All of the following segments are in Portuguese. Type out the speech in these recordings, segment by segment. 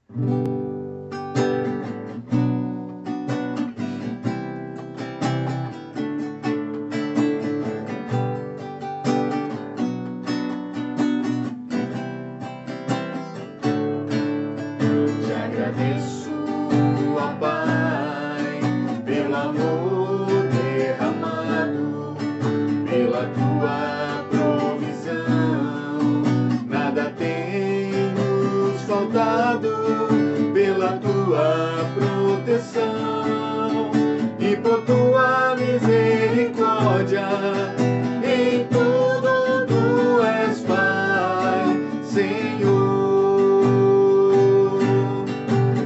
Te agradeço, ó Pai, pelo amor derramado, pela tua provisão. Nada tem nos faltado, pela tua proteção e por tua misericórdia. Em tudo tu és Pai, Senhor.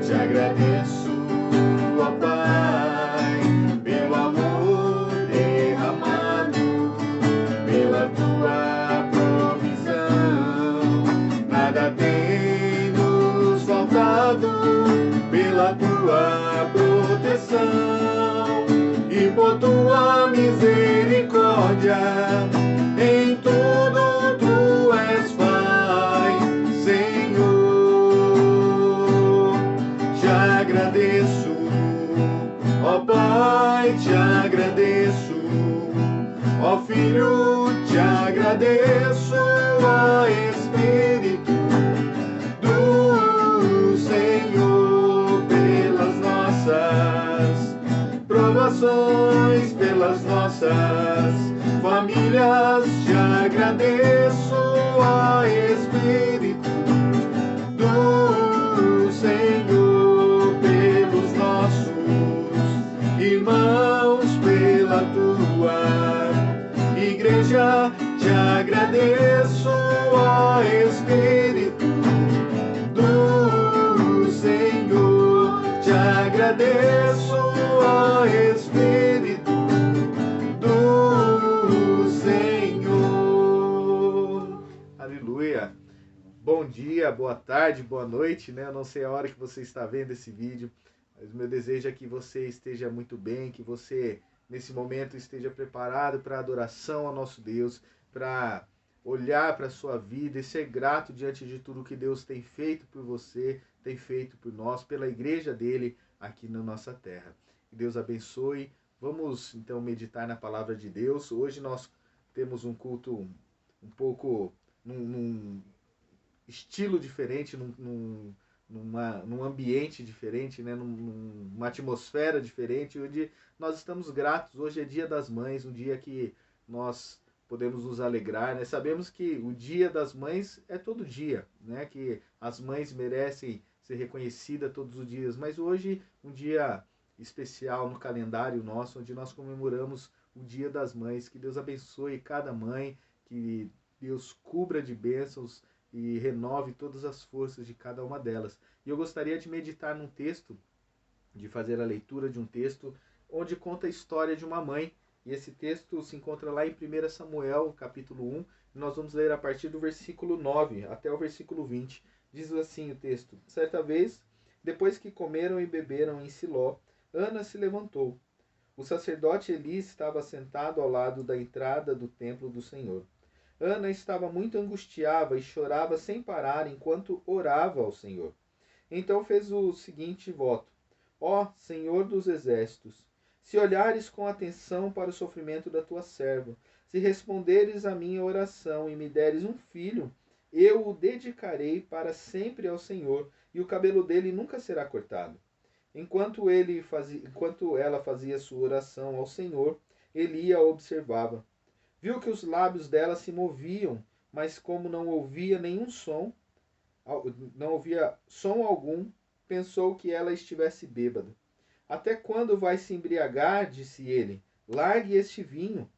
Te agradeço, ó Pai, pelo amor derramado, pela tua provisão. Nada tem nos faltado, pela tua proteção e por tua misericórdia. Em tudo tu és Pai, Senhor. Te agradeço, ó Pai, te agradeço, ó Filho, te agradeço, ó Espírito do Senhor, pelas nossas provações, pelas nossas famílias. Te agradeço, ó Espírito do Senhor, pelos nossos irmãos, pela tua igreja. Te agradeço, ó Espírito do Senhor. Te agradeço, ó Espírito do Senhor. Aleluia. Bom dia, boa tarde, boa noite, né? Eu não sei a hora que você está vendo esse vídeo, mas o meu desejo é que você esteja muito bem, que você, nesse momento, esteja preparado para a adoração ao nosso Deus, para olhar para a sua vida e ser grato diante de tudo que Deus tem feito por você, tem feito por nós, pela igreja dele aqui na nossa terra. Que Deus abençoe. Vamos, então, meditar na palavra de Deus. Hoje nós temos um culto um pouco num estilo diferente, num ambiente diferente, né? Numa atmosfera diferente, onde nós estamos gratos. Hoje é Dia das Mães, um dia que nós podemos nos alegrar, né? Sabemos que o Dia das Mães é todo dia, né? Que as mães merecem ser reconhecidas todos os dias, mas hoje um dia especial no calendário nosso, onde nós comemoramos o Dia das Mães. Que Deus abençoe cada mãe, que Deus cubra de bênçãos e renove todas as forças de cada uma delas. E eu gostaria de meditar num texto, de fazer a leitura de um texto, onde conta a história de uma mãe. E esse texto se encontra lá em 1 Samuel, capítulo 1, e nós vamos ler a partir do versículo 9 até o versículo 20. Diz assim o texto: Certa vez, depois que comeram e beberam em Siló, Ana se levantou. O sacerdote Eli estava sentado ao lado da entrada do templo do Senhor. Ana estava muito angustiada e chorava sem parar enquanto orava ao Senhor. Então fez o seguinte voto: Ó Senhor dos exércitos, se olhares com atenção para o sofrimento da tua serva, se responderes à minha oração e me deres um filho, eu o dedicarei para sempre ao Senhor, e o cabelo dele nunca será cortado. Enquanto ela fazia sua oração ao Senhor, Eli a observava. Viu que os lábios dela se moviam, mas como não ouvia som algum, pensou que ela estivesse bêbada. Até quando vai se embriagar? Disse ele. Largue este vinho.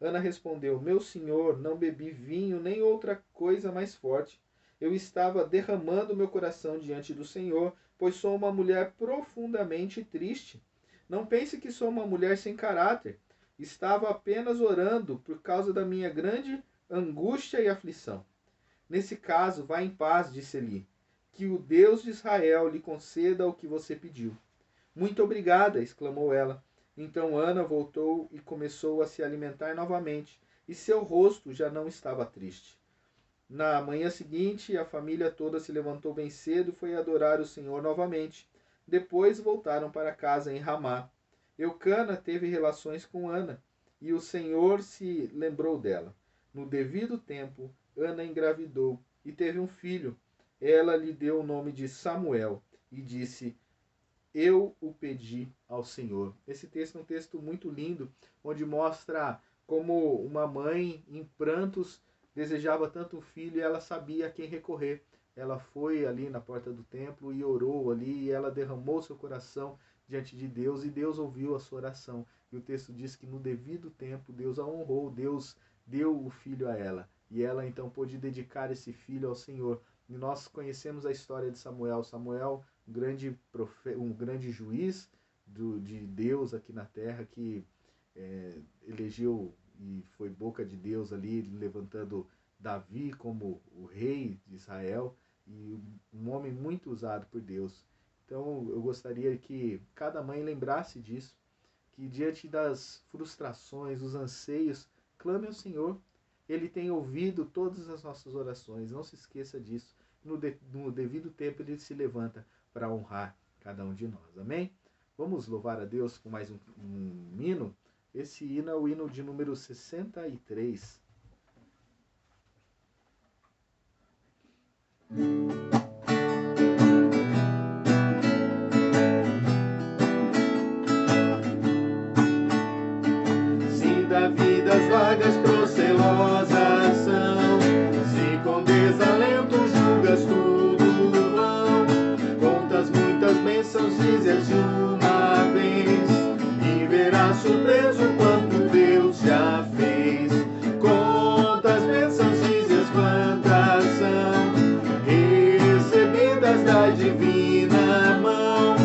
Ana respondeu: Meu senhor, não bebi vinho nem outra coisa mais forte. Eu estava derramando meu coração diante do Senhor, pois sou uma mulher profundamente triste. Não pense que sou uma mulher sem caráter. Estava apenas orando por causa da minha grande angústia e aflição. Nesse caso, vá em paz, disse Eli. Que o Deus de Israel lhe conceda o que você pediu. Muito obrigada, exclamou ela. Então Ana voltou e começou a se alimentar novamente, e seu rosto já não estava triste. Na manhã seguinte, a família toda se levantou bem cedo e foi adorar o Senhor novamente. Depois voltaram para casa em Ramá. Eucana teve relações com Ana, e o Senhor se lembrou dela. No devido tempo, Ana engravidou e teve um filho. Ela lhe deu o nome de Samuel e disse: eu o pedi ao Senhor. Esse texto é um texto muito lindo, onde mostra como uma mãe em prantos desejava tanto um filho e ela sabia a quem recorrer. Ela foi ali na porta do templo e orou ali, e ela derramou seu coração diante de Deus, e Deus ouviu a sua oração. E o texto diz que no devido tempo Deus a honrou, Deus deu o filho a ela, e ela então pôde dedicar esse filho ao Senhor. E nós conhecemos a história de Samuel. Samuel, um grande juiz de Deus aqui na terra, que elegeu e foi boca de Deus ali, levantando Davi como o rei de Israel, e um homem muito usado por Deus. Então eu gostaria que cada mãe lembrasse disso, que diante das frustrações, dos anseios, clame ao Senhor. Ele tem ouvido todas as nossas orações, não se esqueça disso. No devido tempo ele se levanta para honrar cada um de nós. Amém? Vamos louvar a Deus com mais um hino. Esse hino é o hino de número 63. Se da vida as vagas procelosas são, se com desalento julgas tudo vão, contas muitas bênçãos dizes de uma vez, e verás surpreso quanto Deus já fez. Quantas bênçãos dizes quantas são, recebidas da divina mão,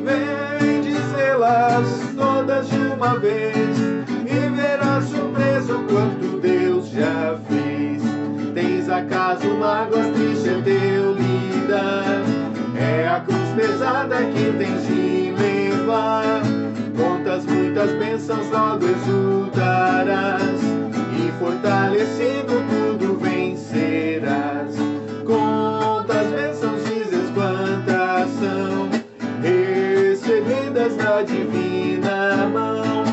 vem dizê-las todas de uma vez, e verás surpreso quanto Deus já fez. Tens acaso mágoas, triste é teu lidar, é a cruz pesada que tens de levar. Contas muitas bênçãos, logo exultarás, e fortalecido tudo vencerás. Contas bênçãos dizes quantas são, recebidas da divina mão,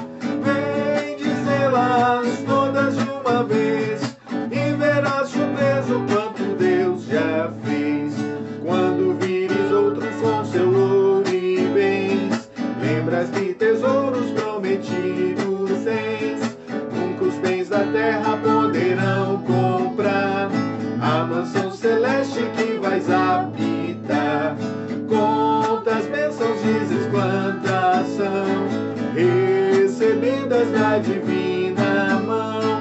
vem dizê-las todas de uma vez, e verás surpreso quanto Deus já fez. Quando vires outro com seu ouro e bens, lembras de tesouros prometidos tens, nunca os bens da terra poderão comprar a mansão celeste que vais habitar. Quantas bênçãos dizes quantas são, recebidas da divina mão,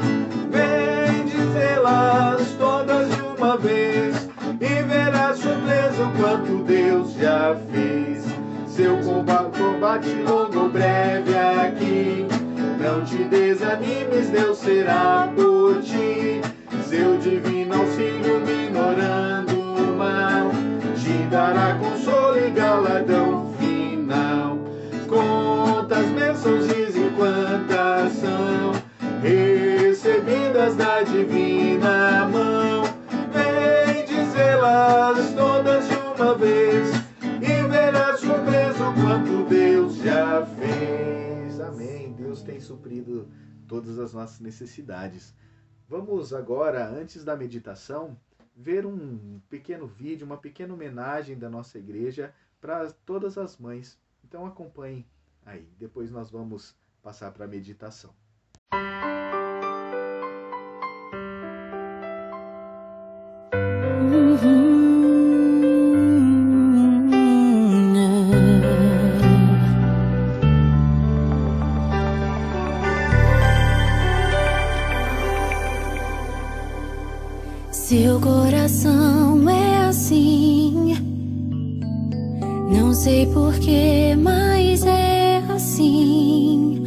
vem dizê-las todas de uma vez, e verás surpreso quanto Deus já fez. Seu combate longo ou breve aqui, não te desanimes, Deus será por ti. Seu divino auxílio minorando o mal, te dará consolo e galardão final. Quantas bênçãos dizem quantas são, recebidas da divina mão, vem dizê-las todas de uma vez, e verás surpreso quanto Deus já fez. Amém. Deus tem suprido todas as nossas necessidades. Vamos agora, antes da meditação, ver um pequeno vídeo, uma pequena homenagem da nossa igreja para todas as mães. Então acompanhem aí, depois nós vamos passar para a meditação. Seu coração é assim, não sei porquê, mas é assim.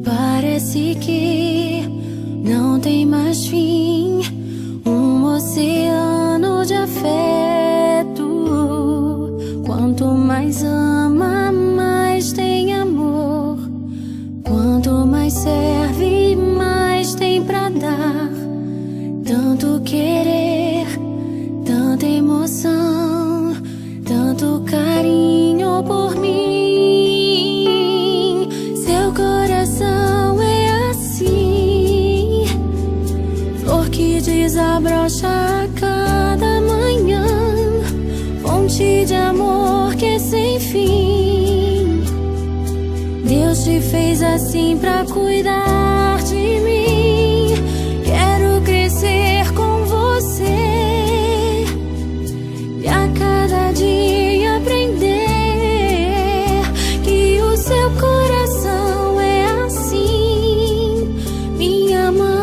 Parece que não tem mais fim, um oceano de afeto. Quanto mais ama, mais tem amor. Quanto mais serve, mais tem pra dar. Tanto querer desabrocha a cada manhã, fonte de amor que é sem fim. Deus te fez assim pra cuidar de mim. Quero crescer com você e a cada dia aprender que o seu coração é assim, minha mãe.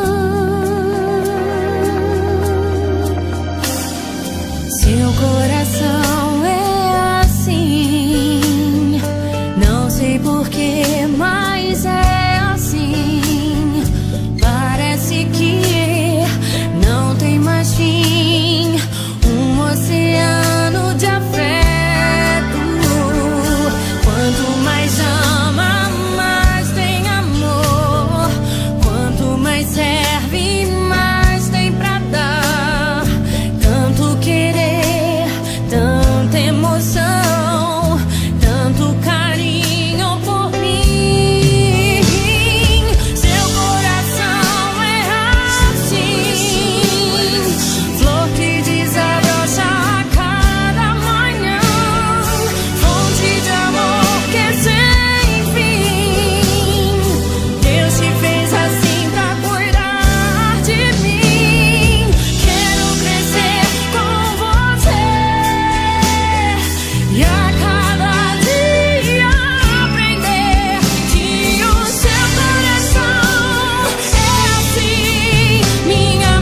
Seu coração é assim, não sei porquê, mas é assim. Parece que não tem mais fim, um oceano de afeto. Quanto mais ama, mais tem amor. Quanto mais serve, mais tem pra dar. Tanto querer, tanta emoção, tanto carinho por mim. Seu coração é assim, flor que desabrocha a cada manhã, fonte de amor que é sem fim. Deus te fez assim pra cuidar de mim. Quero crescer com você e a cada dia aprender que o seu coração é assim, minha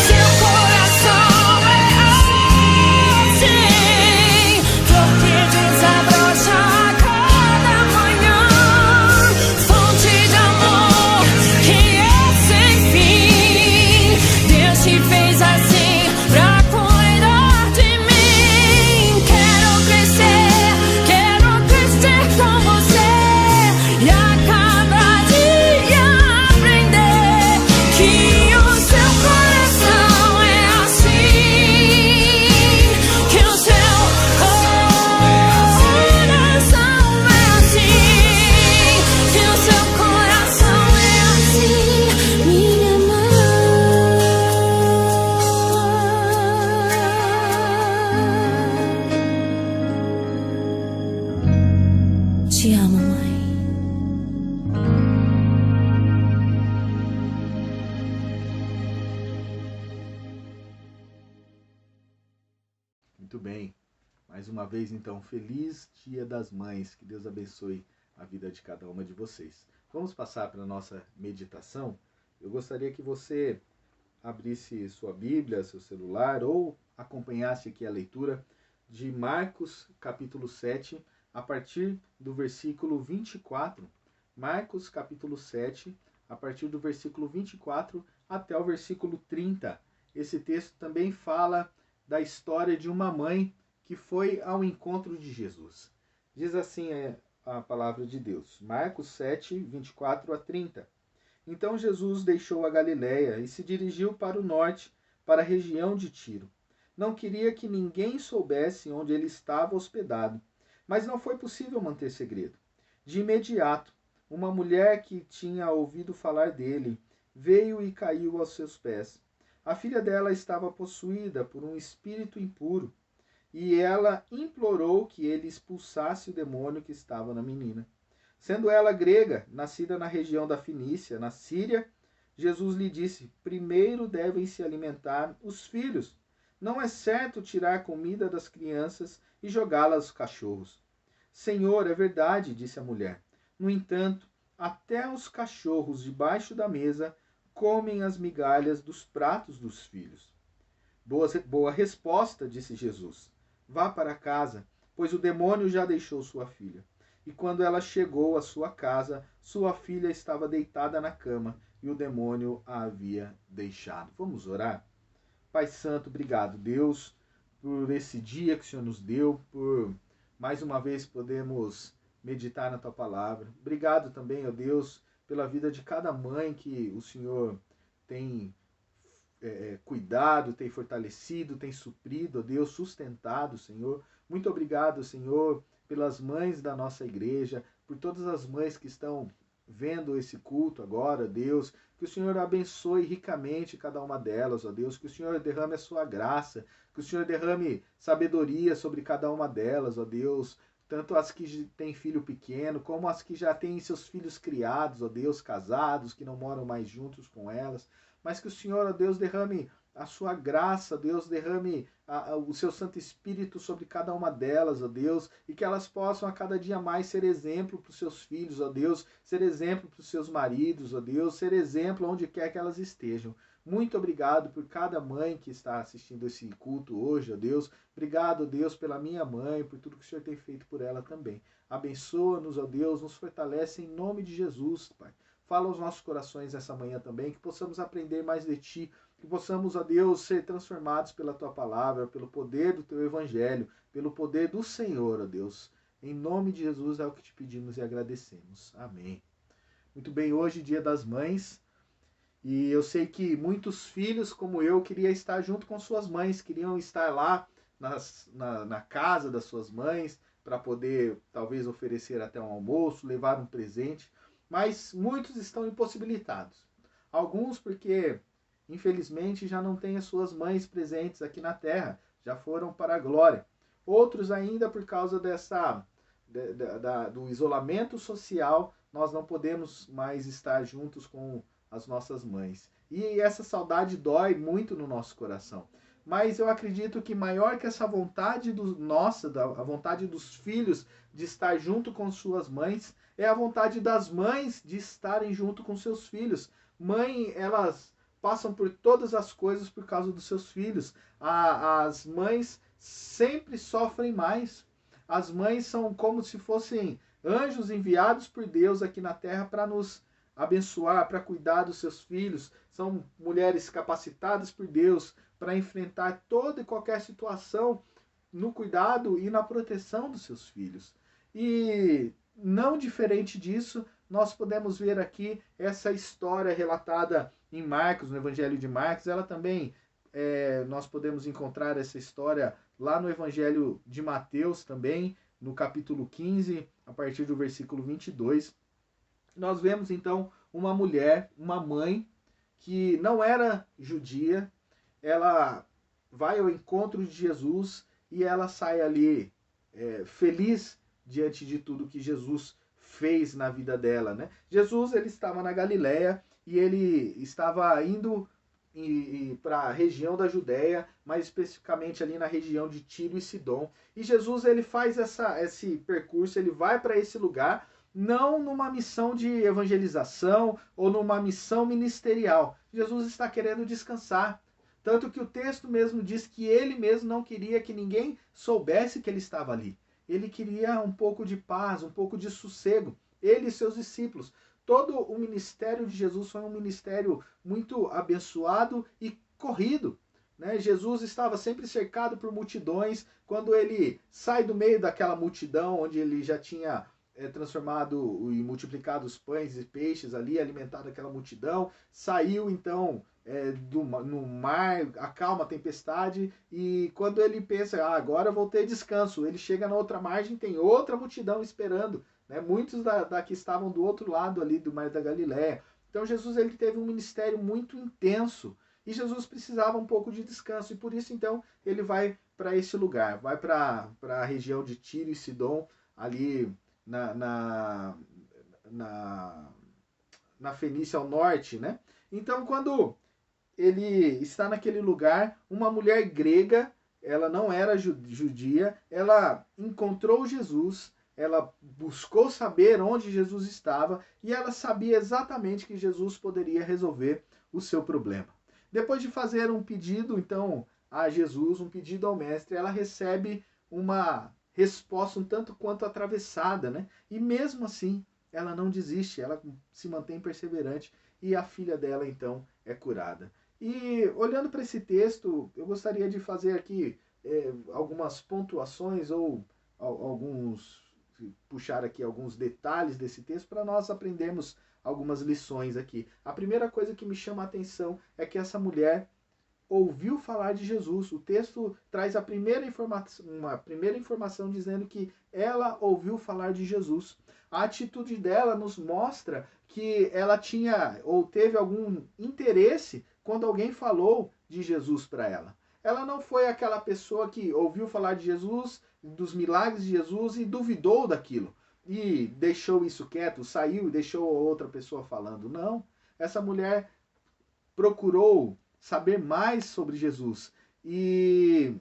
Seu coração é assim, flor que desabrocha a cada manhã, fonte de amor que é sem fim. Deus te fez assim pra cuidar de mim. Quero crescer com você e a cada dia aprender que o seu coração é assim, que o seu coração é assim, que o seu coração é assim, minha mãe. Te amo, mãe. Muito bem. Mais uma vez, então, feliz Dia das Mães. Que Deus abençoe a vida de cada uma de vocês. Vamos passar para a nossa meditação. Eu gostaria que você abrisse sua Bíblia, seu celular, ou acompanhasse aqui a leitura de Marcos, capítulo 7, a partir do versículo 24. Marcos, capítulo 7, a partir do versículo 24 até o versículo 30. Esse texto também fala da história de uma mãe que foi ao encontro de Jesus. Diz assim a palavra de Deus. Marcos 7, 24 a 30. Então Jesus deixou a Galiléia e se dirigiu para o norte, para a região de Tiro. Não queria que ninguém soubesse onde ele estava hospedado, mas não foi possível manter segredo. De imediato, uma mulher que tinha ouvido falar dele veio e caiu aos seus pés. A filha dela estava possuída por um espírito impuro, e ela implorou que ele expulsasse o demônio que estava na menina. Sendo ela grega, nascida na região da Fenícia, na Síria, Jesus lhe disse: primeiro devem se alimentar os filhos. Não é certo tirar comida das crianças e jogá-la aos cachorros. Senhor, é verdade, disse a mulher. No entanto, até os cachorros debaixo da mesa comem as migalhas dos pratos dos filhos. Boa resposta, disse Jesus. Vá para casa, pois o demônio já deixou sua filha. E quando ela chegou à sua casa, sua filha estava deitada na cama e o demônio a havia deixado. Vamos orar? Pai Santo, obrigado, Deus, por esse dia que o Senhor nos deu, por mais uma vez podemos meditar na Tua Palavra. Obrigado também, ó Deus, pela vida de cada mãe que o Senhor tem cuidado, tem fortalecido, tem suprido, ó Deus, sustentado, Senhor. Muito obrigado, Senhor, pelas mães da nossa igreja, por todas as mães que estão vendo esse culto agora, Deus, que o Senhor abençoe ricamente cada uma delas, ó Deus, que o Senhor derrame a sua graça, que o Senhor derrame sabedoria sobre cada uma delas, ó Deus, tanto as que têm filho pequeno, como as que já têm seus filhos criados, ó Deus, casados, que não moram mais juntos com elas, mas que o Senhor, ó Deus, derrame a sua graça, Deus, derrame o seu Santo Espírito sobre cada uma delas, ó Deus, e que elas possam a cada dia mais ser exemplo para os seus filhos, ó Deus, ser exemplo para os seus maridos, ó Deus, ser exemplo onde quer que elas estejam. Muito obrigado por cada mãe que está assistindo esse culto hoje, ó Deus. Obrigado, Deus, pela minha mãe, por tudo que o Senhor tem feito por ela também. Abençoa-nos, ó Deus, nos fortalece em nome de Jesus, Pai. Fala aos nossos corações essa manhã também, que possamos aprender mais de Ti, que possamos, ó Deus, ser transformados pela Tua palavra, pelo poder do Teu Evangelho, pelo poder do Senhor, ó Deus. Em nome de Jesus é o que te pedimos e agradecemos. Amém. Muito bem, hoje, Dia das Mães, e eu sei que muitos filhos, como eu, queriam estar junto com suas mães, queriam estar lá na casa das suas mães, para poder, talvez, oferecer até um almoço, levar um presente, mas muitos estão impossibilitados. Alguns porque, infelizmente, já não têm as suas mães presentes aqui na terra, já foram para a glória. Outros ainda por causa do isolamento social, nós não podemos mais estar juntos com as nossas mães. E essa saudade dói muito no nosso coração. Mas eu acredito que maior que essa vontade a vontade dos filhos de estar junto com suas mães, é a vontade das mães de estarem junto com seus filhos. Mãe, elas passam por todas as coisas por causa dos seus filhos. As mães sempre sofrem mais. As mães são como se fossem anjos enviados por Deus aqui na terra para nos abençoar, para cuidar dos seus filhos. São mulheres capacitadas por Deus para enfrentar toda e qualquer situação no cuidado e na proteção dos seus filhos. E não diferente disso, nós podemos ver aqui essa história relatada em Marcos, no Evangelho de Marcos. Ela também, nós podemos encontrar essa história lá no Evangelho de Mateus também, no capítulo 15, a partir do versículo 22. Nós vemos então uma mulher, uma mãe, que não era judia, ela vai ao encontro de Jesus e ela sai ali feliz diante de tudo que Jesus fez na vida dela, né? Jesus, ele estava na Galileia e ele estava indo para a região da Judéia, mais especificamente ali na região de Tiro e Sidom. E Jesus, ele faz esse percurso, ele vai para esse lugar, não numa missão de evangelização ou numa missão ministerial. Jesus está querendo descansar. Tanto que o texto mesmo diz que ele mesmo não queria que ninguém soubesse que ele estava ali. Ele queria um pouco de paz, um pouco de sossego. Ele e seus discípulos. Todo o ministério de Jesus foi um ministério muito abençoado e corrido, né? Jesus estava sempre cercado por multidões. Quando ele sai do meio daquela multidão, onde ele já tinha transformado e multiplicado os pães e peixes ali, alimentado aquela multidão, saiu então no mar, acalma a tempestade, e quando ele pensa, agora eu vou ter descanso, ele chega na outra margem, tem outra multidão esperando, né? Muitos que estavam do outro lado ali do mar da Galileia. Então Jesus, ele teve um ministério muito intenso, e Jesus precisava um pouco de descanso, e por isso então ele vai para esse lugar, vai para a região de Tiro e Sidom, ali na Fenícia ao norte, né? Então, quando ele está naquele lugar, uma mulher grega, ela não era judia, ela encontrou Jesus, ela buscou saber onde Jesus estava e ela sabia exatamente que Jesus poderia resolver o seu problema. Depois de fazer um pedido, então, a Jesus, um pedido ao mestre, ela recebe uma resposta um tanto quanto atravessada, né? E mesmo assim, ela não desiste, ela se mantém perseverante e a filha dela, então, é curada. E olhando para esse texto, eu gostaria de fazer aqui algumas pontuações ou puxar aqui alguns detalhes desse texto para nós aprendermos algumas lições aqui. A primeira coisa que me chama a atenção é que essa mulher, ouviu falar de Jesus. O texto traz uma primeira informação dizendo que ela ouviu falar de Jesus. A atitude dela nos mostra que ela tinha ou teve algum interesse quando alguém falou de Jesus para ela. Ela não foi aquela pessoa que ouviu falar de Jesus, dos milagres de Jesus e duvidou daquilo. E deixou isso quieto, saiu e deixou outra pessoa falando. Não. Essa mulher procurou saber mais sobre Jesus. E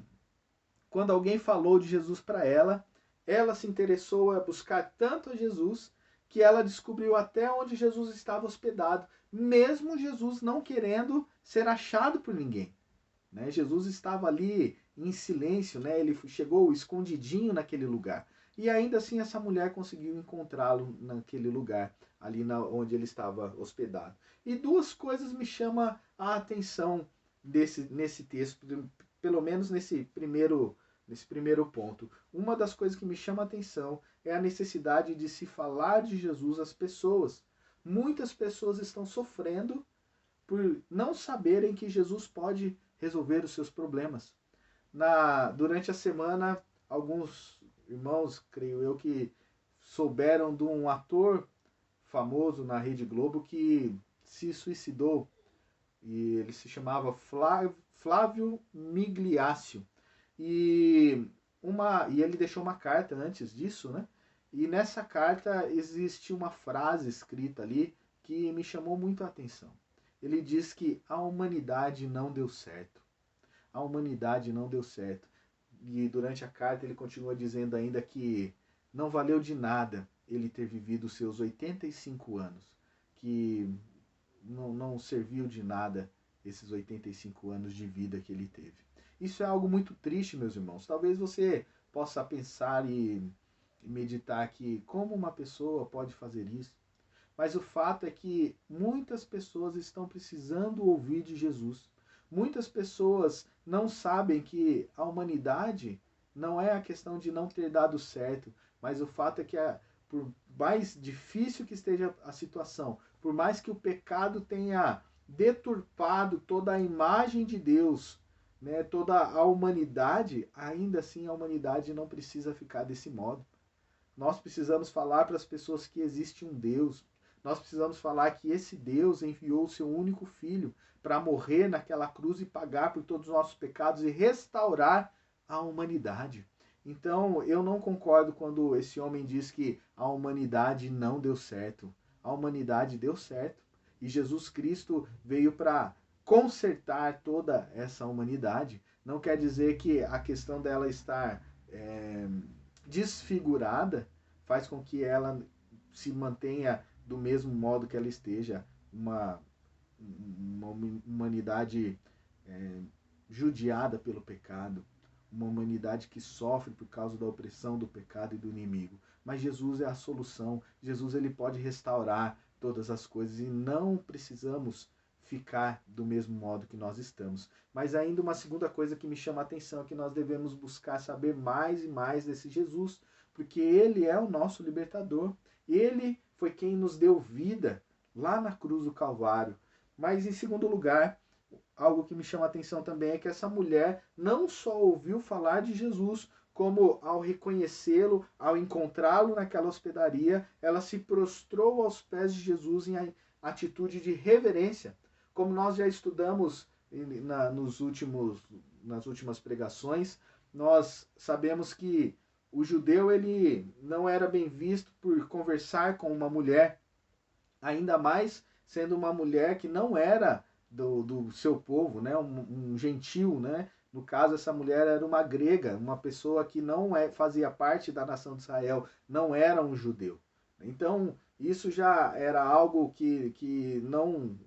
quando alguém falou de Jesus para ela, ela se interessou a buscar tanto a Jesus que ela descobriu até onde Jesus estava hospedado, mesmo Jesus não querendo ser achado por ninguém. Né? Jesus estava ali em silêncio, né? Ele chegou escondidinho naquele lugar. E ainda assim essa mulher conseguiu encontrá-lo naquele lugar, ali onde ele estava hospedado. E duas coisas me chamam a atenção nesse texto, pelo menos nesse primeiro ponto. Uma das coisas que me chama a atenção é a necessidade de se falar de Jesus às pessoas. Muitas pessoas estão sofrendo por não saberem que Jesus pode resolver os seus problemas. Durante a semana, alguns irmãos, creio eu, que souberam de um ator famoso na Rede Globo que se suicidou. E ele se chamava Flávio Migliaccio. E ele deixou uma carta antes disso, né? E nessa carta existe uma frase escrita ali que me chamou muito a atenção. Ele diz que a humanidade não deu certo. A humanidade não deu certo. E durante a carta ele continua dizendo ainda que não valeu de nada ele ter vivido os seus 85 anos. Que não serviu de nada esses 85 anos de vida que ele teve. Isso é algo muito triste, meus irmãos. Talvez você possa pensar e meditar que como uma pessoa pode fazer isso. Mas o fato é que muitas pessoas estão precisando ouvir de Jesus. Muitas pessoas não sabem que a humanidade não é a questão de não ter dado certo, mas o fato é que por mais difícil que esteja a situação, por mais que o pecado tenha deturpado toda a imagem de Deus, né, toda a humanidade, ainda assim a humanidade não precisa ficar desse modo. Nós precisamos falar para as pessoas que existe um Deus. Nós precisamos falar que esse Deus enviou o seu único filho para morrer naquela cruz e pagar por todos os nossos pecados e restaurar a humanidade. Então, eu não concordo quando esse homem diz que a humanidade não deu certo. A humanidade deu certo. E Jesus Cristo veio para consertar toda essa humanidade. Não quer dizer que a questão dela estar desfigurada faz com que ela se mantenha do mesmo modo que ela esteja, uma humanidade judiada pelo pecado, uma humanidade que sofre por causa da opressão do pecado e do inimigo. Mas Jesus é a solução. Jesus ele pode restaurar todas as coisas e não precisamos ficar do mesmo modo que nós estamos. Mas ainda uma segunda coisa que me chama a atenção é que nós devemos buscar saber mais e mais desse Jesus, porque ele é o nosso libertador. Ele foi quem nos deu vida lá na cruz do Calvário. Mas em segundo lugar, algo que me chama a atenção também é que essa mulher não só ouviu falar de Jesus, como ao reconhecê-lo, ao encontrá-lo naquela hospedaria, ela se prostrou aos pés de Jesus em atitude de reverência. Como nós já estudamos nas últimas pregações, nós sabemos que o judeu ele não era bem visto por conversar com uma mulher, ainda mais sendo uma mulher que não era do seu povo, né? Um gentil, né? No caso, essa mulher era uma grega, uma pessoa que não fazia parte da nação de Israel, não era um judeu. Então, isso já era algo que não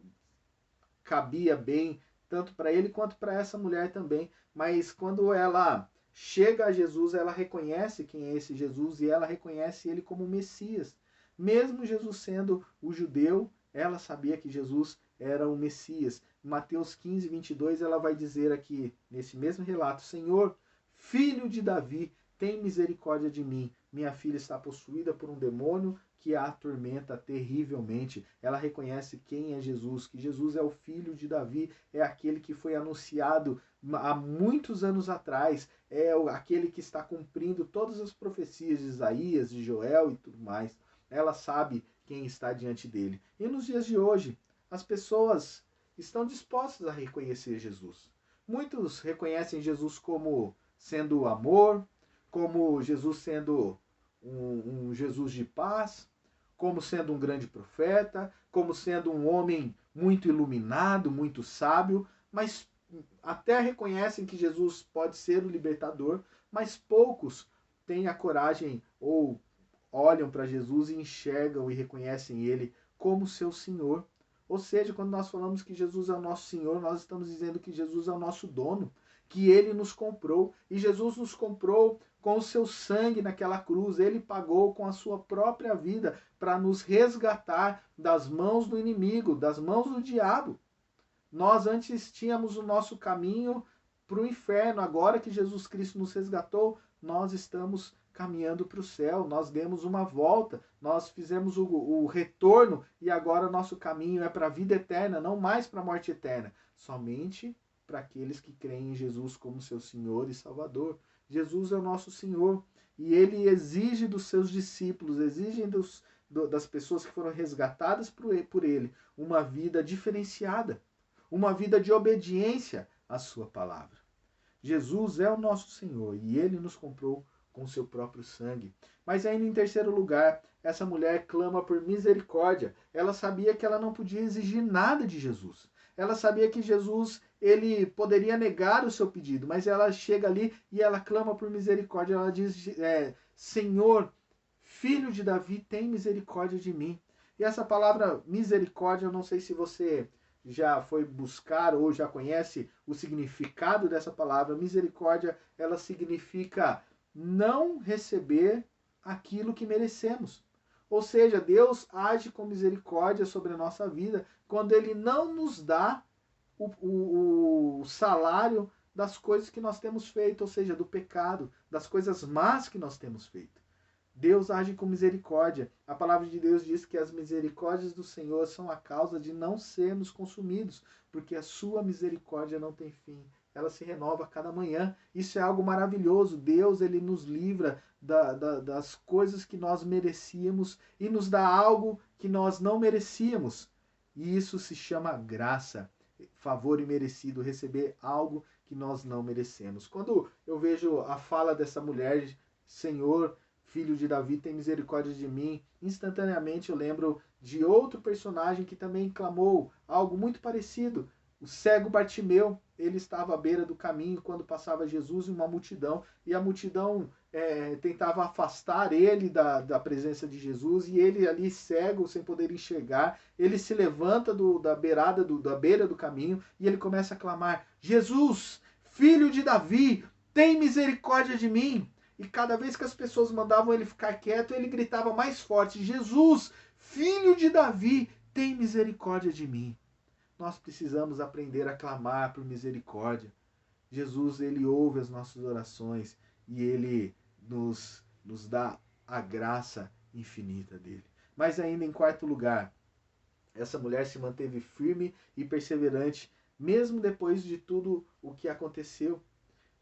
cabia bem, tanto para ele quanto para essa mulher também. Mas quando ela chega a Jesus, ela reconhece quem é esse Jesus e ela reconhece ele como Messias. Mesmo Jesus sendo o judeu, ela sabia que Jesus era o Messias. Em Mateus 15, 22, ela vai dizer aqui, nesse mesmo relato: Senhor, filho de Davi, tem misericórdia de mim. minha filha está possuída por um demônio que a atormenta terrivelmente. Ela reconhece quem é Jesus, que Jesus é o filho de Davi, é aquele que foi anunciado há muitos anos atrás, é aquele que está cumprindo todas as profecias de Isaías, de Joel e tudo mais. Ela sabe quem está diante dele. E nos dias de hoje, as pessoas estão dispostas a reconhecer Jesus. Muitos reconhecem Jesus como sendo amor, como Jesus sendo um Jesus de paz, como sendo um grande profeta, como sendo um homem muito iluminado, muito sábio, mas até reconhecem que Jesus pode ser o libertador, mas poucos têm a coragem ou olham para Jesus e enxergam e reconhecem ele como seu Senhor. Ou seja, quando nós falamos que Jesus é o nosso Senhor, nós estamos dizendo que Jesus é o nosso dono, que ele nos comprou. E Jesus nos comprou com o seu sangue naquela cruz. Ele pagou com a sua própria vida para nos resgatar das mãos do inimigo, das mãos do diabo. Nós antes tínhamos o nosso caminho para o inferno. Agora que Jesus Cristo nos resgatou, nós estamos caminhando para o céu. Nós demos uma volta, nós fizemos o retorno e agora nosso caminho é para a vida eterna, não mais para a morte eterna. Somente para aqueles que creem em Jesus como seu Senhor e Salvador. Jesus é o nosso Senhor e ele exige dos seus discípulos, exige das pessoas que foram resgatadas por ele, uma vida diferenciada, uma vida de obediência à sua palavra. Jesus é o nosso Senhor e ele nos comprou com seu próprio sangue. Mas ainda em terceiro lugar, essa mulher clama por misericórdia. Ela sabia que ela não podia exigir nada de Jesus. Ela sabia que Jesus, ele poderia negar o seu pedido, mas ela chega ali e ela clama por misericórdia. Ela diz, Senhor, filho de Davi, tem misericórdia de mim. E essa palavra misericórdia, eu não sei se você já foi buscar ou já conhece o significado dessa palavra. Misericórdia, ela significa não receber aquilo que merecemos. Ou seja, Deus age com misericórdia sobre a nossa vida quando ele não nos dá o salário das coisas que nós temos feito, ou seja, do pecado, das coisas más que nós temos feito. Deus age com misericórdia. A palavra de Deus diz que as misericórdias do Senhor são a causa de não sermos consumidos, porque a sua misericórdia não tem fim. Ela se renova a cada manhã. Isso é algo maravilhoso. Deus, ele nos livra das coisas que nós merecíamos e nos dá algo que nós não merecíamos. E isso se chama graça, favor imerecido, receber algo que nós não merecemos. Quando eu vejo a fala dessa mulher, Senhor, filho de Davi, tem misericórdia de mim, instantaneamente eu lembro de outro personagem que também clamou algo muito parecido. O cego Bartimeu, ele estava à beira do caminho quando passava Jesus e uma multidão, e a multidão tentava afastar ele da presença de Jesus, e ele ali cego, sem poder enxergar, ele se levanta da beira do caminho e ele começa a clamar, Jesus, filho de Davi, tem misericórdia de mim. E cada vez que as pessoas mandavam ele ficar quieto, ele gritava mais forte, Jesus, filho de Davi, tem misericórdia de mim. Nós precisamos aprender a clamar por misericórdia. Jesus, ele ouve as nossas orações e ele nos dá a graça infinita dele. Mas ainda em quarto lugar, essa mulher se manteve firme e perseverante, mesmo depois de tudo o que aconteceu.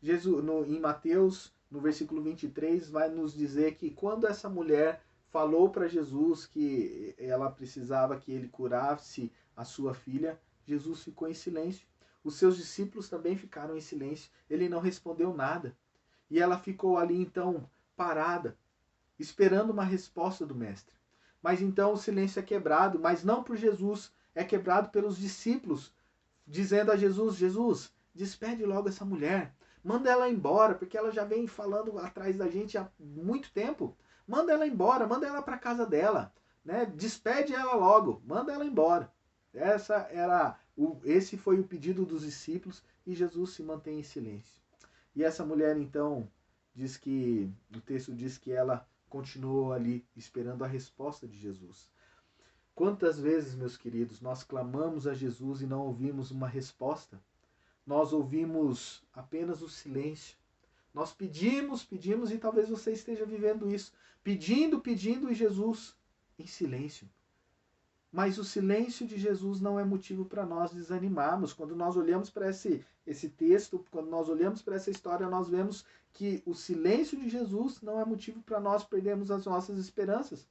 Jesus, em Mateus, no versículo 23, vai nos dizer que quando essa mulher falou para Jesus que ela precisava que ele curasse a sua filha, Jesus ficou em silêncio. Os seus discípulos também ficaram em silêncio. Ele não respondeu nada. E ela ficou ali então parada, esperando uma resposta do mestre. Mas então o silêncio é quebrado, mas não por Jesus, é quebrado pelos discípulos, dizendo a Jesus, Jesus, despede logo essa mulher. Manda ela embora, porque ela já vem falando atrás da gente há muito tempo. Manda ela embora, manda ela para casa dela, né? Despede ela logo, manda ela embora. Esse foi o pedido dos discípulos e Jesus se mantém em silêncio. E essa mulher então o texto diz que ela continuou ali esperando a resposta de Jesus. Quantas vezes, meus queridos, nós clamamos a Jesus e não ouvimos uma resposta? Nós ouvimos apenas o silêncio. Nós pedimos, pedimos e talvez você esteja vivendo isso. Pedindo, pedindo e Jesus em silêncio. Mas o silêncio de Jesus não é motivo para nós desanimarmos. Quando nós olhamos para esse texto, quando nós olhamos para essa história, nós vemos que o silêncio de Jesus não é motivo para nós perdermos as nossas esperanças.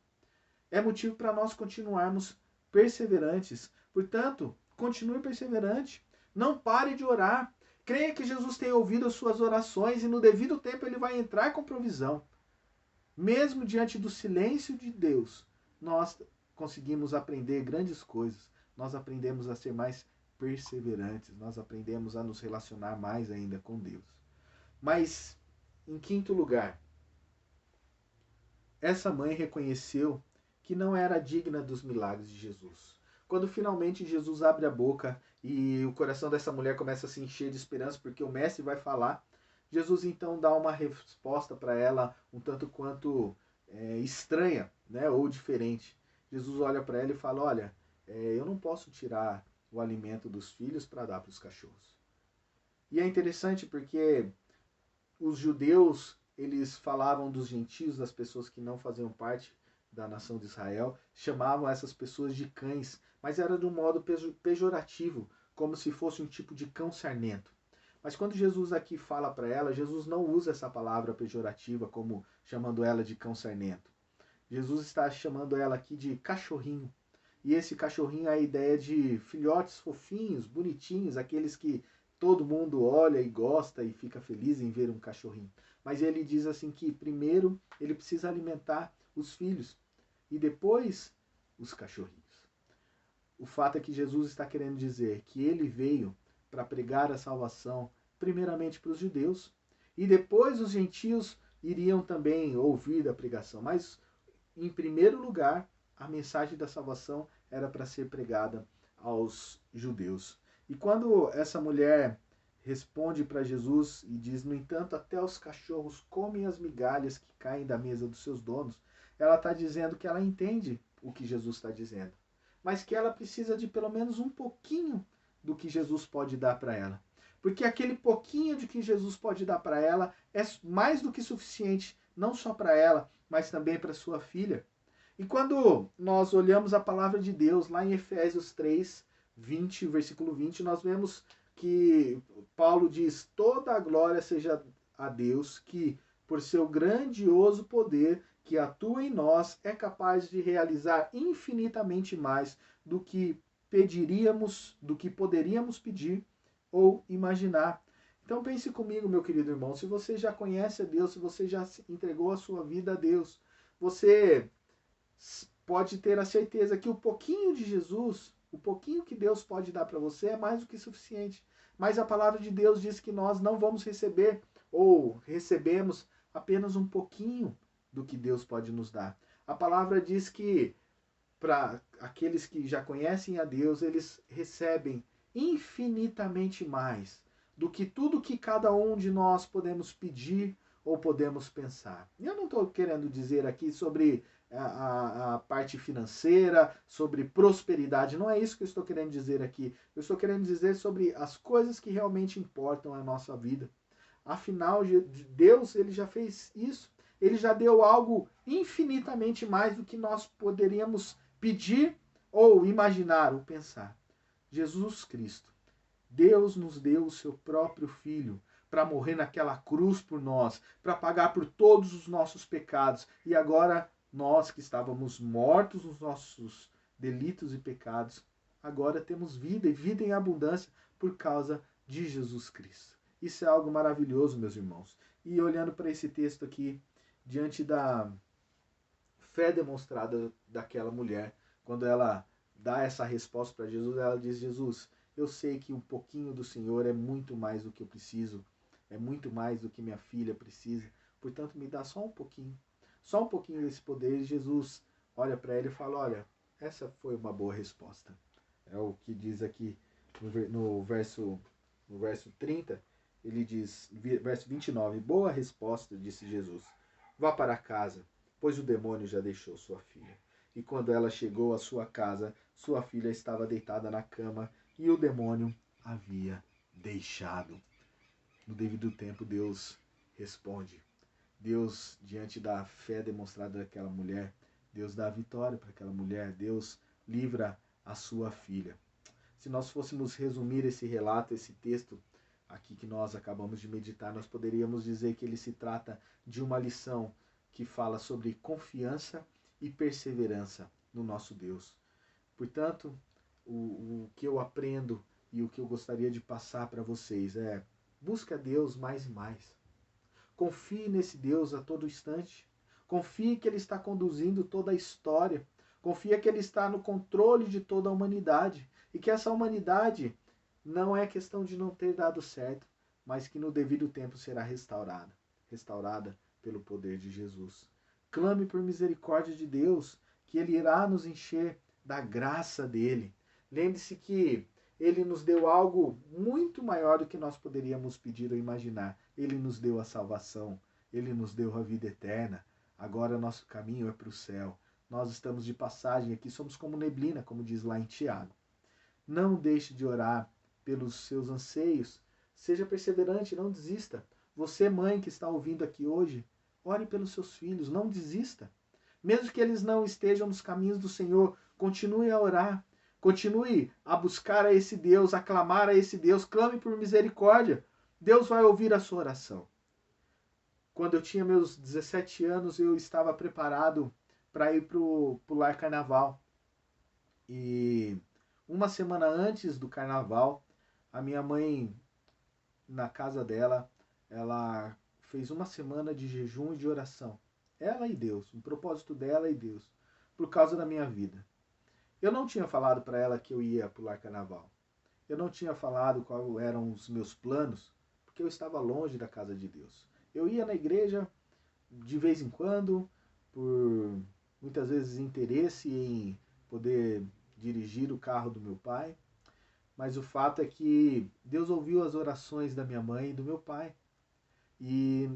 É motivo para nós continuarmos perseverantes. Portanto, continue perseverante. Não pare de orar. Creia que Jesus tem ouvido as suas orações e no devido tempo ele vai entrar com provisão. Mesmo diante do silêncio de Deus, nós conseguimos aprender grandes coisas. Nós aprendemos a ser mais perseverantes. Nós aprendemos a nos relacionar mais ainda com Deus. Mas, em quinto lugar, essa mãe reconheceu que não era digna dos milagres de Jesus. Quando finalmente Jesus abre a boca e o coração dessa mulher começa a se encher de esperança porque o mestre vai falar, Jesus então dá uma resposta para ela um tanto quanto estranha, né, ou diferente. Jesus olha para ela e fala, olha, eu não posso tirar o alimento dos filhos para dar para os cachorros. E é interessante porque os judeus, eles falavam dos gentios, das pessoas que não faziam parte da nação de Israel, chamavam essas pessoas de cães, mas era de um modo pejorativo, como se fosse um tipo de cão sarnento. Mas quando Jesus aqui fala para ela, Jesus não usa essa palavra pejorativa como chamando ela de cão sarnento. Jesus está chamando ela aqui de cachorrinho. E esse cachorrinho é a ideia de filhotes fofinhos, bonitinhos, aqueles que todo mundo olha e gosta e fica feliz em ver um cachorrinho. Mas ele diz assim que primeiro ele precisa alimentar os filhos e depois os cachorrinhos. O fato é que Jesus está querendo dizer que ele veio para pregar a salvação primeiramente para os judeus e depois os gentios iriam também ouvir a pregação. Mas em primeiro lugar, a mensagem da salvação era para ser pregada aos judeus. E quando essa mulher responde para Jesus e diz, no entanto, até os cachorros comem as migalhas que caem da mesa dos seus donos, ela está dizendo que ela entende o que Jesus está dizendo, mas que ela precisa de pelo menos um pouquinho do que Jesus pode dar para ela. Porque aquele pouquinho de que Jesus pode dar para ela é mais do que suficiente, não só para ela, mas também para sua filha. E quando nós olhamos a palavra de Deus, lá em Efésios 3, 20, versículo 20, nós vemos que Paulo diz, toda a glória seja a Deus, que por seu grandioso poder que atua em nós, é capaz de realizar infinitamente mais do que pediríamos, do que poderíamos pedir ou imaginar. Então pense comigo, meu querido irmão, se você já conhece a Deus, se você já entregou a sua vida a Deus, você pode ter a certeza que o pouquinho de Jesus, o pouquinho que Deus pode dar para você é mais do que suficiente. Mas a palavra de Deus diz que nós não vamos receber, ou recebemos apenas um pouquinho do que Deus pode nos dar. A palavra diz que para aqueles que já conhecem a Deus, eles recebem infinitamente mais do que tudo que cada um de nós podemos pedir ou podemos pensar. E eu não estou querendo dizer aqui sobre a parte financeira, sobre prosperidade, não é isso que eu estou querendo dizer aqui. Eu estou querendo dizer sobre as coisas que realmente importam na nossa vida. Afinal, Deus, ele já fez isso. Ele já deu algo infinitamente mais do que nós poderíamos pedir ou imaginar ou pensar. Jesus Cristo, Deus nos deu o seu próprio Filho para morrer naquela cruz por nós, para pagar por todos os nossos pecados. E agora, nós que estávamos mortos nos nossos delitos e pecados, agora temos vida e vida em abundância por causa de Jesus Cristo. Isso é algo maravilhoso, meus irmãos. E olhando para esse texto aqui, diante da fé demonstrada daquela mulher, quando ela dá essa resposta para Jesus, ela diz, Jesus, eu sei que um pouquinho do Senhor é muito mais do que eu preciso, é muito mais do que minha filha precisa, portanto me dá só um pouquinho desse poder. E Jesus olha para ela e fala, olha, essa foi uma boa resposta. É o que diz aqui no verso 30, ele diz, verso 29, boa resposta, disse Jesus, vá para casa, pois o demônio já deixou sua filha. E quando ela chegou à sua casa, sua filha estava deitada na cama e o demônio havia deixado. No devido tempo, Deus responde. Deus, diante da fé demonstrada daquela mulher, Deus dá a vitória para aquela mulher, Deus livra a sua filha. Se nós fôssemos resumir esse relato, esse texto aqui que nós acabamos de meditar, nós poderíamos dizer que ele se trata de uma lição que fala sobre confiança e perseverança no nosso Deus. Portanto, o que eu aprendo e o que eu gostaria de passar para vocês é: busque a Deus mais e mais. Confie nesse Deus a todo instante. Confie que Ele está conduzindo toda a história. Confie que Ele está no controle de toda a humanidade. E que essa humanidade não é questão de não ter dado certo, mas que no devido tempo será restaurada. Restaurada pelo poder de Jesus. Clame por misericórdia de Deus, que Ele irá nos encher da graça dEle. Lembre-se que Ele nos deu algo muito maior do que nós poderíamos pedir ou imaginar. Ele nos deu a salvação, Ele nos deu a vida eterna. Agora nosso caminho é para o céu. Nós estamos de passagem aqui, somos como neblina, como diz lá em Tiago. Não deixe de orar pelos seus anseios. Seja perseverante, não desista. Você, mãe que está ouvindo aqui hoje, ore pelos seus filhos, não desista. Mesmo que eles não estejam nos caminhos do Senhor, continue a orar. Continue a buscar a esse Deus, a clamar a esse Deus, clame por misericórdia. Deus vai ouvir a sua oração. Quando eu tinha meus 17 anos, eu estava preparado para ir para o Lar Carnaval. E uma semana antes do Carnaval, a minha mãe, na casa dela, ela fez uma semana de jejum e de oração. Ela e Deus, um propósito dela e Deus, por causa da minha vida. Eu não tinha falado para ela que eu ia pular carnaval. Eu não tinha falado quais eram os meus planos, porque eu estava longe da casa de Deus. Eu ia na igreja de vez em quando, por muitas vezes interesse em poder dirigir o carro do meu pai. Mas o fato é que Deus ouviu as orações da minha mãe e do meu pai. E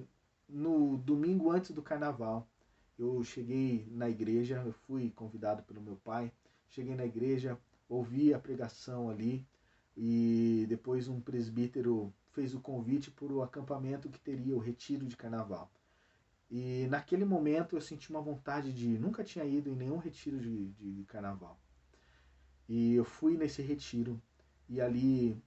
no domingo antes do carnaval, eu cheguei na igreja, eu fui convidado pelo meu pai. Cheguei na igreja, ouvi a pregação ali e depois um presbítero fez o convite para o acampamento que teria, o retiro de carnaval. E naquele momento eu senti uma vontade de ir. Nunca tinha ido em nenhum retiro de carnaval. E eu fui nesse retiro e ali,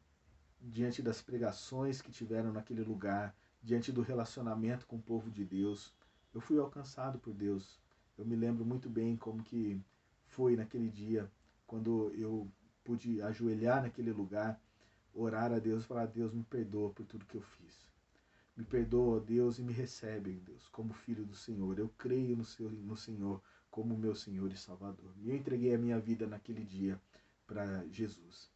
diante das pregações que tiveram naquele lugar, diante do relacionamento com o povo de Deus, eu fui alcançado por Deus. Eu me lembro muito bem como que foi naquele dia, quando eu pude ajoelhar naquele lugar, orar a Deus e falar: Deus, me perdoa por tudo que eu fiz. Me perdoa, Deus, e me recebe, Deus, como filho do Senhor. Eu creio no Senhor como meu Senhor e Salvador. E eu entreguei a minha vida naquele dia para Jesus.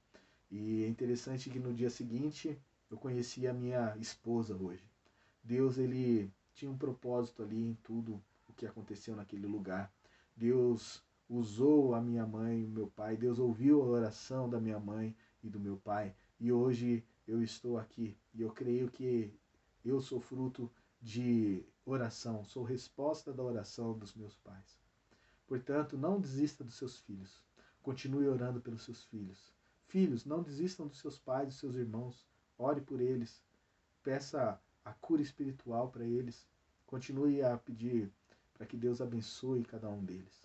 E é interessante que no dia seguinte eu conheci a minha esposa hoje. Deus, ele tinha um propósito ali em tudo o que aconteceu naquele lugar. Deus usou a minha mãe e o meu pai. Deus ouviu a oração da minha mãe e do meu pai. E hoje eu estou aqui. E eu creio que eu sou fruto de oração. Sou resposta da oração dos meus pais. Portanto, não desista dos seus filhos. Continue orando pelos seus filhos. Filhos, não desistam dos seus pais, dos seus irmãos. Ore por eles. Peça a cura espiritual para eles. Continue a pedir para que Deus abençoe cada um deles.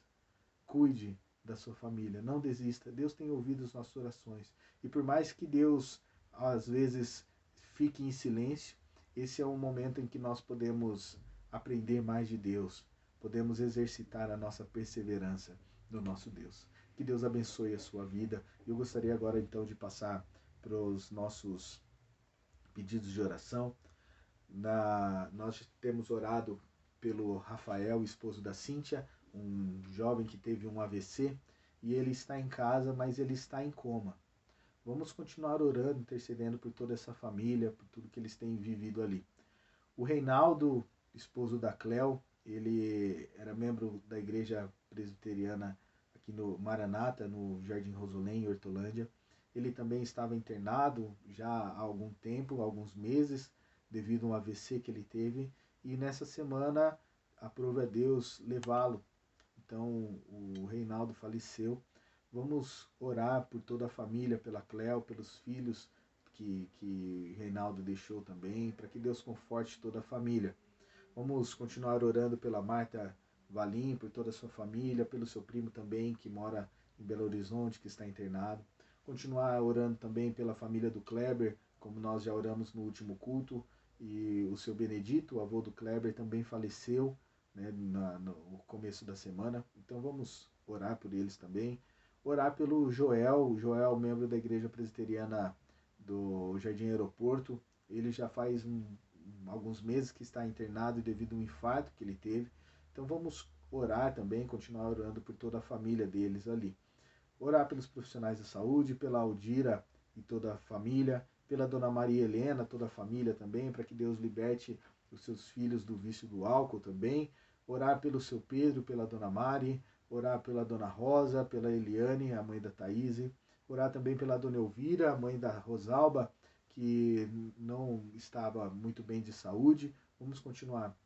Cuide da sua família, não desista. Deus tem ouvido as nossas orações. E por mais que Deus, às vezes, fique em silêncio, esse é um momento em que nós podemos aprender mais de Deus. Podemos exercitar a nossa perseverança no nosso Deus. Que Deus abençoe a sua vida. Eu gostaria agora então de passar para os nossos pedidos de oração. Nós temos orado pelo Rafael, esposo da Cíntia, um jovem que teve um AVC, e ele está em casa, mas ele está em coma. Vamos continuar orando, intercedendo por toda essa família, por tudo que eles têm vivido ali. O Reinaldo, esposo da Cléo, ele era membro da igreja presbiteriana aqui no Maranata, no Jardim Rosolém, em Hortolândia. Ele também estava internado já há algum tempo, alguns meses, devido a um AVC que ele teve. E nessa semana, aprove a Deus levá-lo. Então, o Reinaldo faleceu. Vamos orar por toda a família, pela Cléo, pelos filhos que Reinaldo deixou também, para que Deus conforte toda a família. Vamos continuar orando pela Marta Valim, por toda a sua família, pelo seu primo também, que mora em Belo Horizonte, que está internado. Continuar orando também pela família do Kleber, como nós já oramos no último culto, e o seu Benedito, o avô do Kleber, também faleceu, né, no começo da semana. Então vamos orar por eles também. Orar pelo Joel, membro da Igreja Presbiteriana do Jardim Aeroporto. Ele já faz alguns meses que está internado devido a um infarto que ele teve. Então vamos orar também, continuar orando por toda a família deles ali. Orar pelos profissionais da saúde, pela Aldira e toda a família, pela Dona Maria Helena, toda a família também, para que Deus liberte os seus filhos do vício do álcool também. Orar pelo seu Pedro, pela Dona Mari, orar pela Dona Rosa, pela Eliane, a mãe da Thaís, orar também pela Dona Elvira, a mãe da Rosalba, que não estava muito bem de saúde. Vamos continuar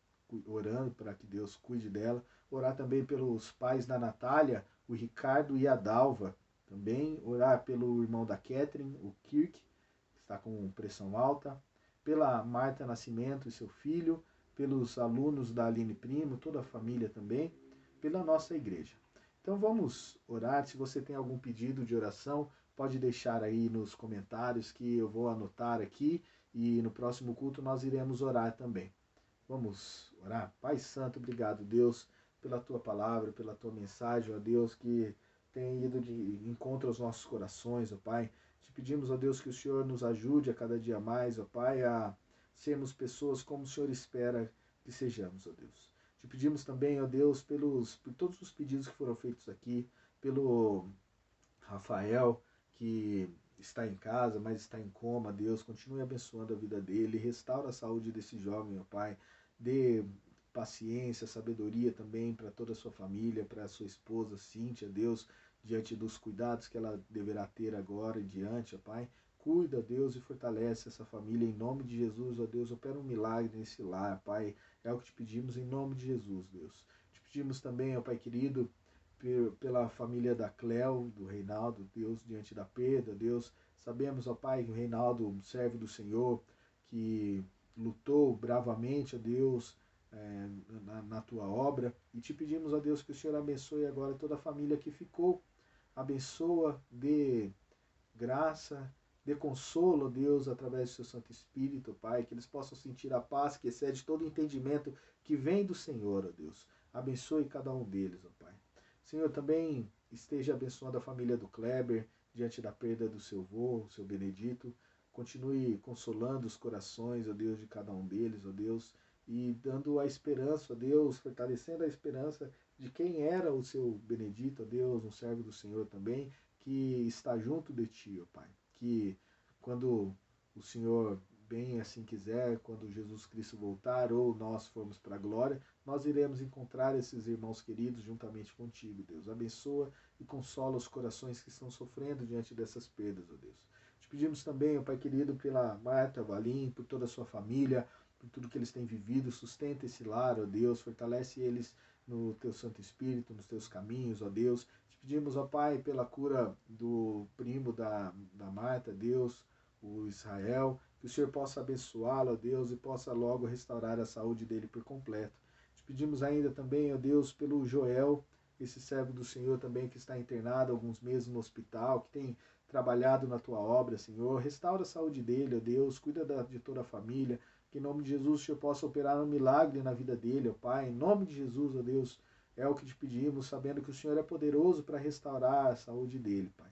orando para que Deus cuide dela. Orar também pelos pais da Natália, o Ricardo e a Dalva. Também orar pelo irmão da Catherine, o Kirk, que está com pressão alta. Pela Marta Nascimento e seu filho. Pelos alunos da Aline Primo, toda a família também. Pela nossa igreja. Então vamos orar. Se você tem algum pedido de oração, pode deixar aí nos comentários que eu vou anotar aqui. E no próximo culto nós iremos orar também. Vamos orar? Pai Santo, obrigado, Deus, pela Tua palavra, pela Tua mensagem, ó Deus, que tem ido de encontro aos nossos corações, ó Pai. Te pedimos, ó Deus, que o Senhor nos ajude a cada dia mais, ó Pai, a sermos pessoas como o Senhor espera que sejamos, ó Deus. Te pedimos também, ó Deus, por todos os pedidos que foram feitos aqui, pelo Rafael, que está em casa, mas está em coma, Deus, continue abençoando a vida dele, restaura a saúde desse jovem, ó Pai, dê paciência, sabedoria também para toda a sua família, para a sua esposa, Cíntia, Deus, diante dos cuidados que ela deverá ter agora e diante, ó Pai. Cuida, Deus, e fortalece essa família em nome de Jesus, ó Deus, opera um milagre nesse lar, Pai, é o que te pedimos em nome de Jesus, Deus. Te pedimos também, ó Pai querido, pela família da Cléo, do Reinaldo, Deus, diante da perda, Deus, sabemos, ó Pai, que o Reinaldo, servo do Senhor, que lutou bravamente, ó Deus, na tua obra, e te pedimos, ó Deus, que o Senhor abençoe agora toda a família que ficou, abençoa, dê graça, dê consolo, ó Deus, através do seu Santo Espírito, Pai, que eles possam sentir a paz que excede todo entendimento que vem do Senhor, ó Deus. Abençoe cada um deles, ó Pai. Senhor, também esteja abençoando a família do Kleber, diante da perda do seu avô, o seu Benedito. Continue consolando os corações, ó Deus, de cada um deles, ó Deus, e dando a esperança, ó Deus, fortalecendo a esperança de quem era o seu Benedito, ó Deus, um servo do Senhor também, que está junto de Ti, ó Pai. Que quando o Senhor bem assim quiser, quando Jesus Cristo voltar ou nós formos para a glória, nós iremos encontrar esses irmãos queridos juntamente contigo, Deus. Abençoa e consola os corações que estão sofrendo diante dessas perdas, ó Deus. Te pedimos também, ó Pai querido, pela Marta Valim, por toda a sua família, por tudo que eles têm vivido, sustenta esse lar, ó Deus, fortalece eles no Teu Santo Espírito, nos Teus caminhos, ó Deus. Te pedimos, ó Pai, pela cura do primo da Marta, Deus, o Israel, que o Senhor possa abençoá-lo, ó Deus, e possa logo restaurar a saúde dele por completo. Te pedimos ainda também, ó Deus, pelo Joel, esse servo do Senhor também que está internado há alguns meses no hospital, que tem trabalhado na Tua obra, Senhor. Restaura a saúde dele, ó Deus, cuida de toda a família, que em nome de Jesus o Senhor possa operar um milagre na vida dele, ó Pai. Em nome de Jesus, ó Deus, é o que te pedimos, sabendo que o Senhor é poderoso para restaurar a saúde dele, Pai.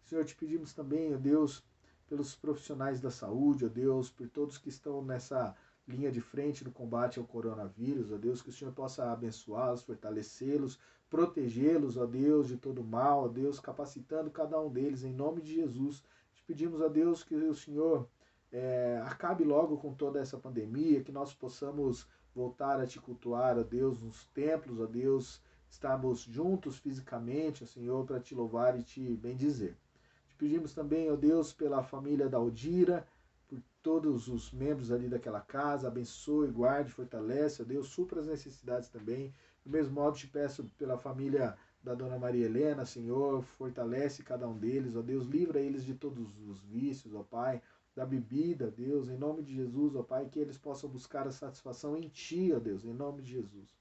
Senhor, te pedimos também, ó Deus, pelos profissionais da saúde, ó Deus, por todos que estão nessa linha de frente no combate ao coronavírus, ó Deus, que o Senhor possa abençoá-los, fortalecê-los, protegê-los, ó Deus, de todo mal, ó Deus, capacitando cada um deles, em nome de Jesus. Te pedimos, ó Deus, que o Senhor acabe logo com toda essa pandemia, que nós possamos voltar a te cultuar, ó Deus, nos templos, ó Deus, estarmos juntos fisicamente, ó Senhor, para te louvar e te bendizer. Pedimos também, ó Deus, pela família da Aldira, por todos os membros ali daquela casa, abençoe, guarde, fortalece, ó Deus, supra as necessidades também. Do mesmo modo, te peço pela família da Dona Maria Helena, Senhor, fortalece cada um deles, ó Deus, livra eles de todos os vícios, ó Pai, da bebida, Deus, em nome de Jesus, ó Pai, que eles possam buscar a satisfação em Ti, ó Deus, em nome de Jesus.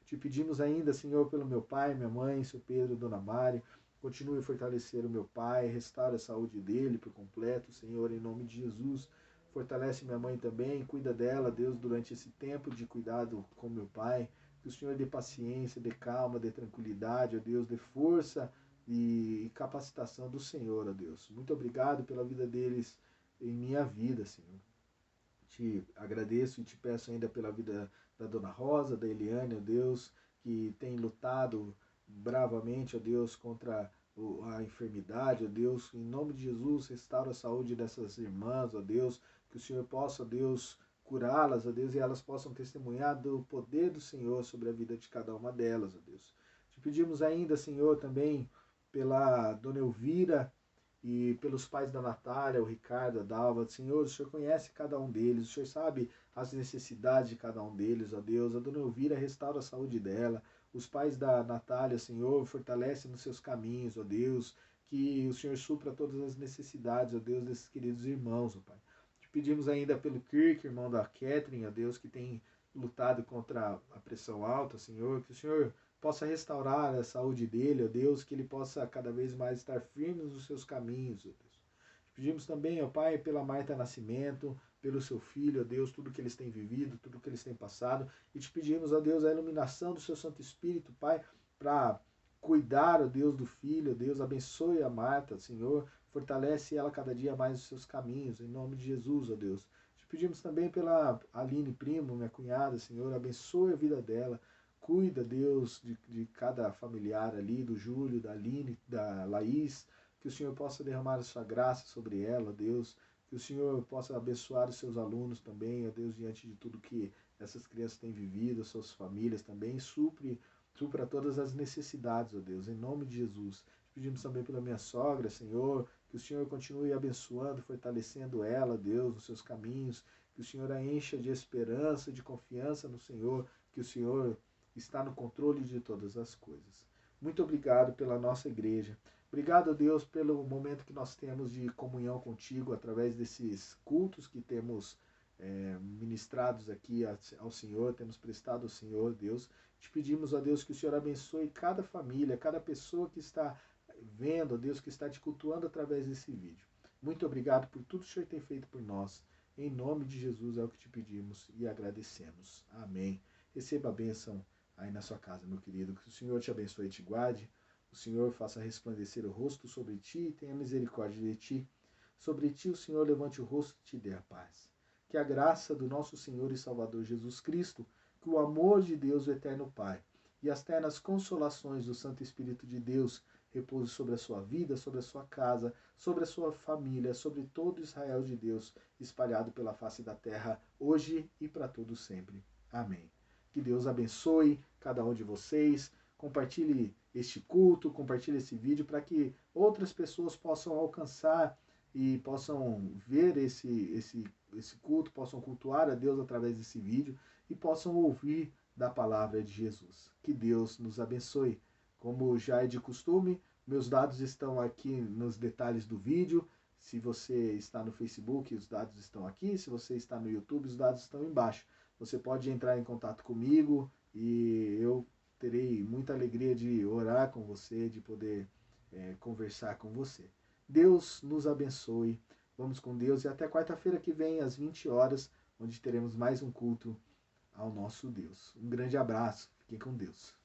Te pedimos ainda, Senhor, pelo meu pai, minha mãe, seu Pedro, Dona Mari, continue a fortalecer o meu pai, restaure a saúde dele por completo, Senhor, em nome de Jesus. Fortalece minha mãe também, cuida dela, Deus, durante esse tempo de cuidado com meu pai. Que o Senhor dê paciência, dê calma, dê tranquilidade, ó Deus, dê força e capacitação do Senhor, ó Deus. Muito obrigado pela vida deles em minha vida, Senhor. Te agradeço e te peço ainda pela vida da Dona Rosa, da Eliane, ó Deus, que tem lutado bravamente, ó Deus, contra a enfermidade, ó Deus. Em nome de Jesus, restaura a saúde dessas irmãs, ó Deus, que o Senhor possa, ó Deus, curá-las, ó Deus, e elas possam testemunhar do poder do Senhor sobre a vida de cada uma delas, ó Deus. Te pedimos ainda, Senhor, também pela Dona Elvira e pelos pais da Natália, o Ricardo, a Dalva. Senhor, o Senhor conhece cada um deles, o Senhor sabe as necessidades de cada um deles, ó Deus. A Dona Elvira restaura a saúde dela, os pais da Natália, Senhor, fortalece nos seus caminhos, ó Deus, que o Senhor supra todas as necessidades, ó Deus, desses queridos irmãos, ó Pai. Te pedimos ainda pelo Kirk, irmão da Catherine, ó Deus, que tem lutado contra a pressão alta, Senhor, que o Senhor possa restaurar a saúde dele, ó Deus, que ele possa cada vez mais estar firme nos seus caminhos, ó Deus. Pedimos também, ó Pai, pela Marta Nascimento, pelo seu filho, ó Deus, tudo que eles têm vivido, tudo que eles têm passado, e te pedimos, ó Deus, a iluminação do seu Santo Espírito, Pai, para cuidar, ó Deus, do filho, ó Deus, abençoe a Marta, Senhor, fortalece ela cada dia mais os seus caminhos, em nome de Jesus, ó Deus. Te pedimos também pela Aline Primo, minha cunhada, Senhor, abençoe a vida dela, cuida, Deus, de cada familiar ali, do Júlio, da Aline, da Laís, que o Senhor possa derramar a sua graça sobre ela, Deus, que o Senhor possa abençoar os seus alunos também, ó Deus, diante de tudo que essas crianças têm vivido, as suas famílias também, supra todas as necessidades, ó Deus, em nome de Jesus. Pedimos também pela minha sogra, Senhor, que o Senhor continue abençoando, fortalecendo ela, Deus, nos seus caminhos, que o Senhor a encha de esperança, de confiança no Senhor, que o Senhor está no controle de todas as coisas. Muito obrigado pela nossa igreja. Obrigado, Deus, pelo momento que nós temos de comunhão contigo através desses cultos que temos ministrados aqui ao Senhor, temos prestado ao Senhor, Deus. Te pedimos, ó Deus, que o Senhor abençoe cada família, cada pessoa que está vendo, ó Deus, que está te cultuando através desse vídeo. Muito obrigado por tudo que o Senhor tem feito por nós. Em nome de Jesus é o que te pedimos e agradecemos. Amém. Receba a bênção aí na sua casa, meu querido. Que o Senhor te abençoe e te guarde. O Senhor faça resplandecer o rosto sobre ti e tenha misericórdia de ti. Sobre ti o Senhor levante o rosto e te dê a paz. Que a graça do nosso Senhor e Salvador Jesus Cristo, que o amor de Deus, o eterno Pai, e as ternas consolações do Santo Espírito de Deus repouse sobre a sua vida, sobre a sua casa, sobre a sua família, sobre todo Israel de Deus, espalhado pela face da terra, hoje e para todo sempre. Amém. Que Deus abençoe cada um de vocês. Compartilhe este culto, compartilhe esse vídeo para que outras pessoas possam alcançar e possam ver esse culto, possam cultuar a Deus através desse vídeo e possam ouvir da palavra de Jesus. Que Deus nos abençoe. Como já é de costume, meus dados estão aqui nos detalhes do vídeo. Se você está no Facebook, os dados estão aqui. Se você está no YouTube, os dados estão embaixo. Você pode entrar em contato comigo e eu terei muita alegria de orar com você, de poder conversar com você. Deus nos abençoe. Vamos com Deus e até quarta-feira que vem, às 20 horas, onde teremos mais um culto ao nosso Deus. Um grande abraço. Fiquem com Deus.